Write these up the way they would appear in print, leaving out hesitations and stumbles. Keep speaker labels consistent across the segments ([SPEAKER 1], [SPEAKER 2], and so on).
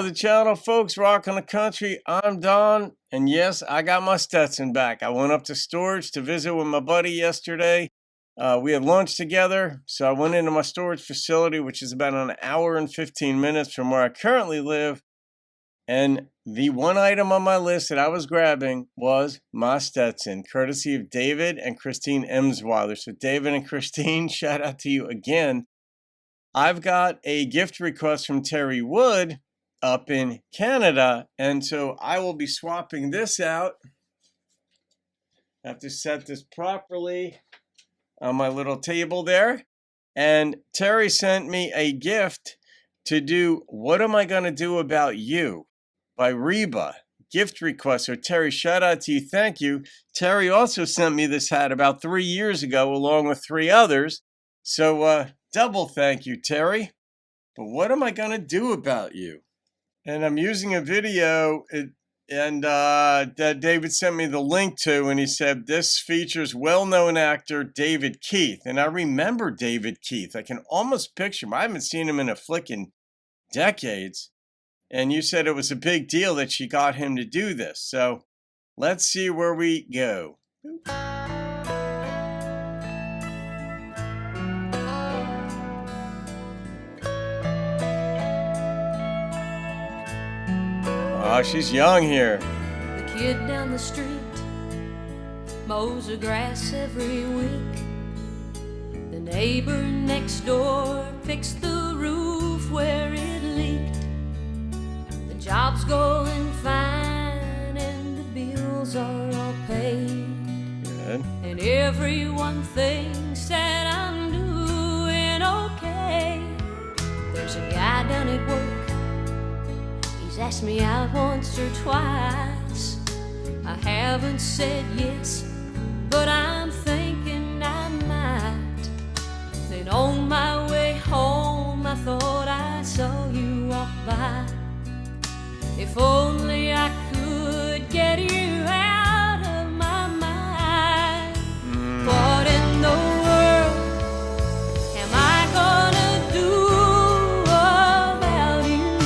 [SPEAKER 1] to the channel, folks. Rockin' the country. I'm Don, and yes, I got my Stetson back. I went up to storage to visit with my buddy yesterday. We had lunch together, so I went into my storage facility, which is about an hour and 15 minutes from where I currently live. And the one item on my list that I was grabbing was my Stetson, courtesy of David and Christine Emsweiler. So David and Christine, shout out to you again. I've got a gift request from Terry Wood up in Canada, and so I will be swapping this out. I have to set this properly on my little table there. And Terry sent me a gift to do What Am I Gonna Do About You by Reba. Gift request. So Terry, shout out to you. Thank you. Terry also sent me this hat about 3 years ago, along with 3 others. So double thank you, Terry. But what am I gonna do about you? And I'm using a video that David sent me the link to, and he said this features well-known actor David Keith. And I remember David Keith. I can almost picture him. I haven't seen him in a flick in decades. And you said it was a big deal that she got him to do this. So let's see where we go. Oh, she's young here.
[SPEAKER 2] The kid down the street mows the grass every week. The neighbor next door fixed the roof where it leaked. The job's going fine and the bills are all paid.
[SPEAKER 1] Good.
[SPEAKER 2] And everyone thinks that I'm doing okay. There's a guy down at work. He's asked me out once or twice. I haven't said yes, but I'm thinking I might. Then on my way home, I thought I saw you walk by. If only I could get you out of my mind. What in the world am I gonna do about you?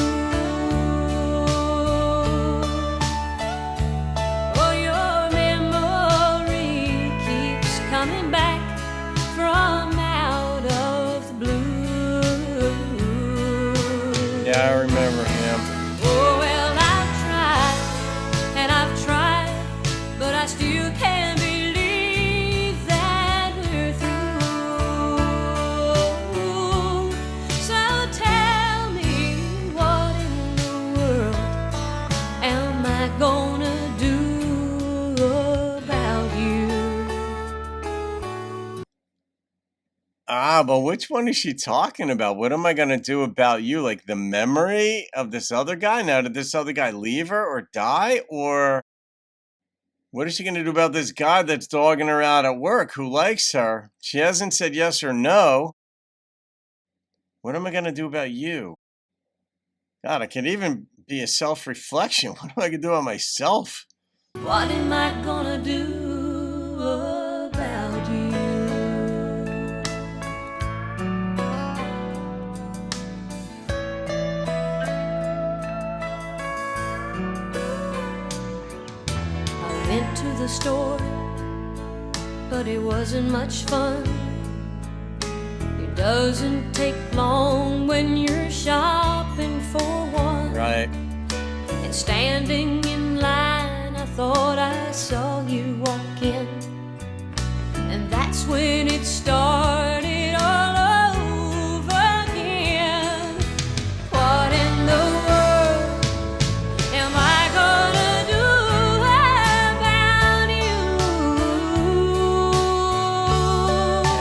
[SPEAKER 2] Oh, your memory keeps coming back from out of the blue.
[SPEAKER 1] Yeah, I remember him.
[SPEAKER 2] Oh, well, I've tried, but I still can't believe that we're through. So tell me, what in the world am I gonna do about you?
[SPEAKER 1] But which one is she talking about? What am I going to do about you? Like the memory of this other guy? Now, did this other guy leave her or die? Or what is she going to do about this guy that's dogging her out at work who likes her? She hasn't said yes or no. What am I going to do about you? God, it could even be a self-reflection. What am I going to do about myself?
[SPEAKER 2] What am I gonna do about you? I went to the store, but it wasn't much fun. It doesn't take long when you're shopping for one.
[SPEAKER 1] Right.
[SPEAKER 2] And standing in line, I thought I saw you walk in. And that's when it started all over again. What in the world am I gonna do about you?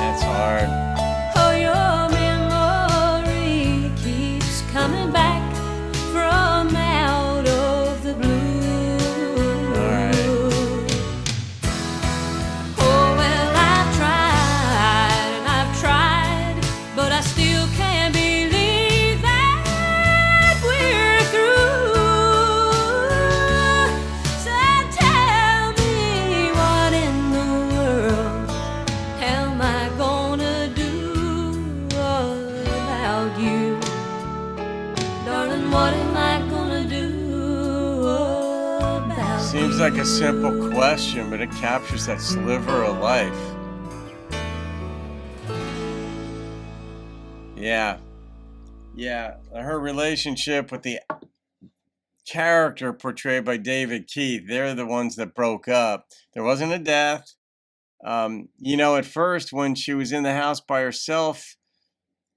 [SPEAKER 1] That's hard.
[SPEAKER 2] Oh, your memory keeps coming back from out of the blue.
[SPEAKER 1] All right.
[SPEAKER 2] Oh, well, I've tried,
[SPEAKER 1] seems like a simple question, but it captures that sliver of life. Yeah. Yeah. Her relationship with the character portrayed by David Keith, they're the ones that broke up. There wasn't a death. At first, when she was in the house by herself,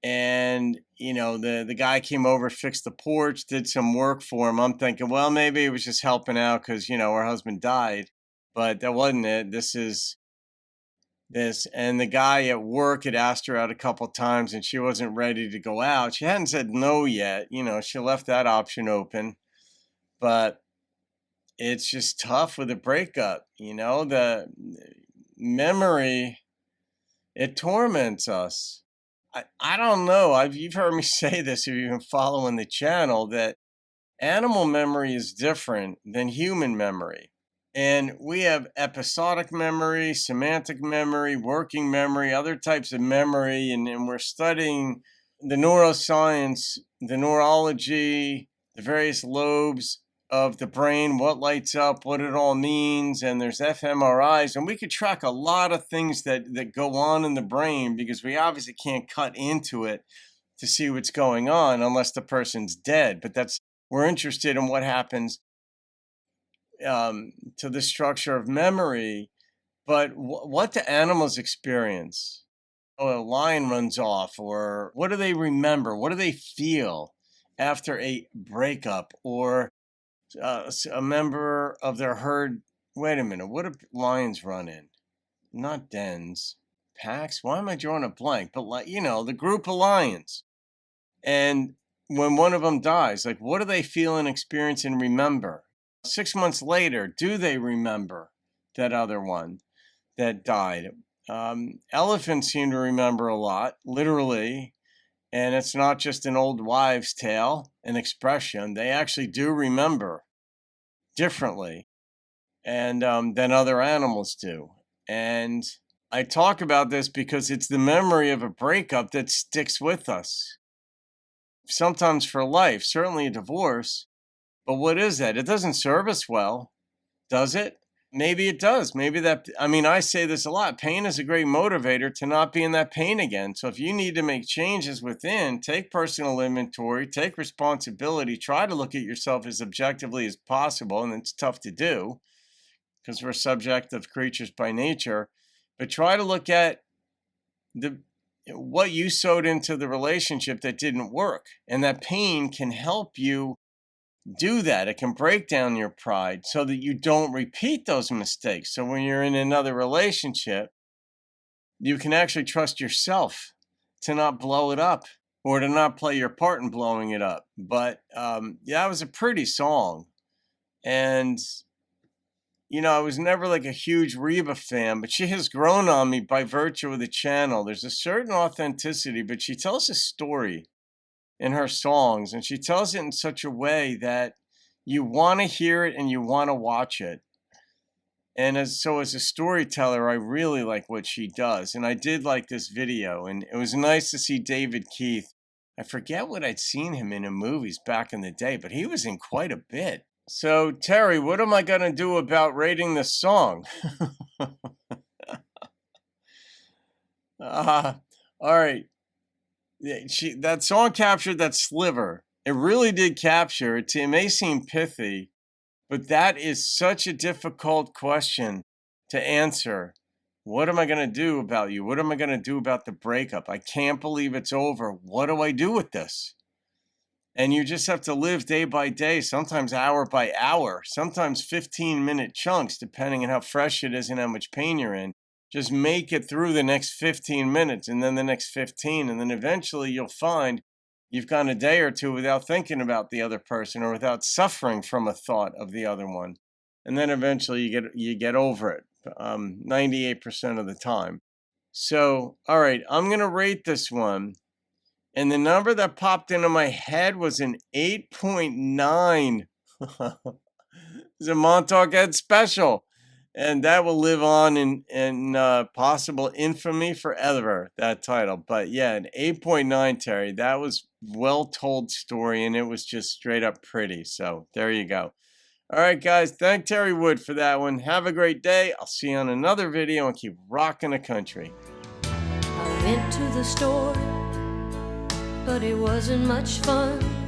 [SPEAKER 1] and the guy came over, fixed the porch, did some work for him, I'm thinking, well, maybe he was just helping out because her husband died, but that wasn't it. And the guy at work had asked her out a couple times and she wasn't ready to go out. She hadn't said no yet. She left that option open, but it's just tough with a breakup. The memory, it torments us. I don't know. You've heard me say this if you've been following the channel, that animal memory is different than human memory. And we have episodic memory, semantic memory, working memory, other types of memory. And we're studying the neuroscience, the neurology, the various lobes of the brain, what lights up, what it all means. And there's fMRIs, and we could track a lot of things that go on in the brain, because we obviously can't cut into it to see what's going on unless the person's dead. But we're interested in what happens to the structure of memory. But what do animals experience? Oh, a lion runs off, or what do they remember? What do they feel after a breakup, or a member of their herd? Wait a minute, what do lions run in? Not dens, packs. Why am I drawing a blank? But the group of lions. And when one of them dies, what do they feel and experience and remember? 6 months later, do they remember that other one that died? Elephants seem to remember a lot, literally. And it's not just an old wives' tale, an expression. They actually do remember differently and than other animals do. And I talk about this because it's the memory of a breakup that sticks with us. Sometimes for life, certainly a divorce. But what is that? It doesn't serve us well, does it? Maybe it does. I say this a lot. Pain is a great motivator to not be in that pain again. So if you need to make changes within, take personal inventory, take responsibility, try to look at yourself as objectively as possible. And it's tough to do because we're subjective creatures by nature. But try to look at what you sowed into the relationship that didn't work. And that pain can help you do that. It can break down your pride so that you don't repeat those mistakes. So when you're in another relationship, you can actually trust yourself to not blow it up or to not play your part in blowing it up. But it was a pretty song. And I was never a huge Reba fan, but she has grown on me by virtue of the channel. There's a certain authenticity, but she tells a story in her songs, and she tells it in such a way that you want to hear it and you want to watch it. And as a storyteller, I really like what she does. And I did like this video, and it was nice to see David Keith. I forget what I'd seen him in movies back in the day, but he was in quite a bit. So, Terry, what am I going to do about rating this song? All right. That song captured that sliver. It really did capture it. It may seem pithy, but that is such a difficult question to answer. What am I going to do about you? What am I going to do about the breakup? I can't believe it's over. What do I do with this? And you just have to live day by day, sometimes hour by hour, sometimes 15-minute chunks, depending on how fresh it is and how much pain you're in. Just make it through the next 15 minutes and then the next 15. And then eventually you'll find you've gone a day or two without thinking about the other person or without suffering from a thought of the other one. And then eventually you get over it 98% of the time. So, all right, I'm going to rate this one. And the number that popped into my head was an 8.9. It's a Montauk Ed special. And that will live on in possible infamy forever, that title. But yeah, an 8.9, Terry. That was well-told story, and it was just straight up pretty. So there you go. All right, guys. Thank Terry Wood for that one. Have a great day. I'll see you on another video and keep rocking the country.
[SPEAKER 2] I went to the store, but it wasn't much fun.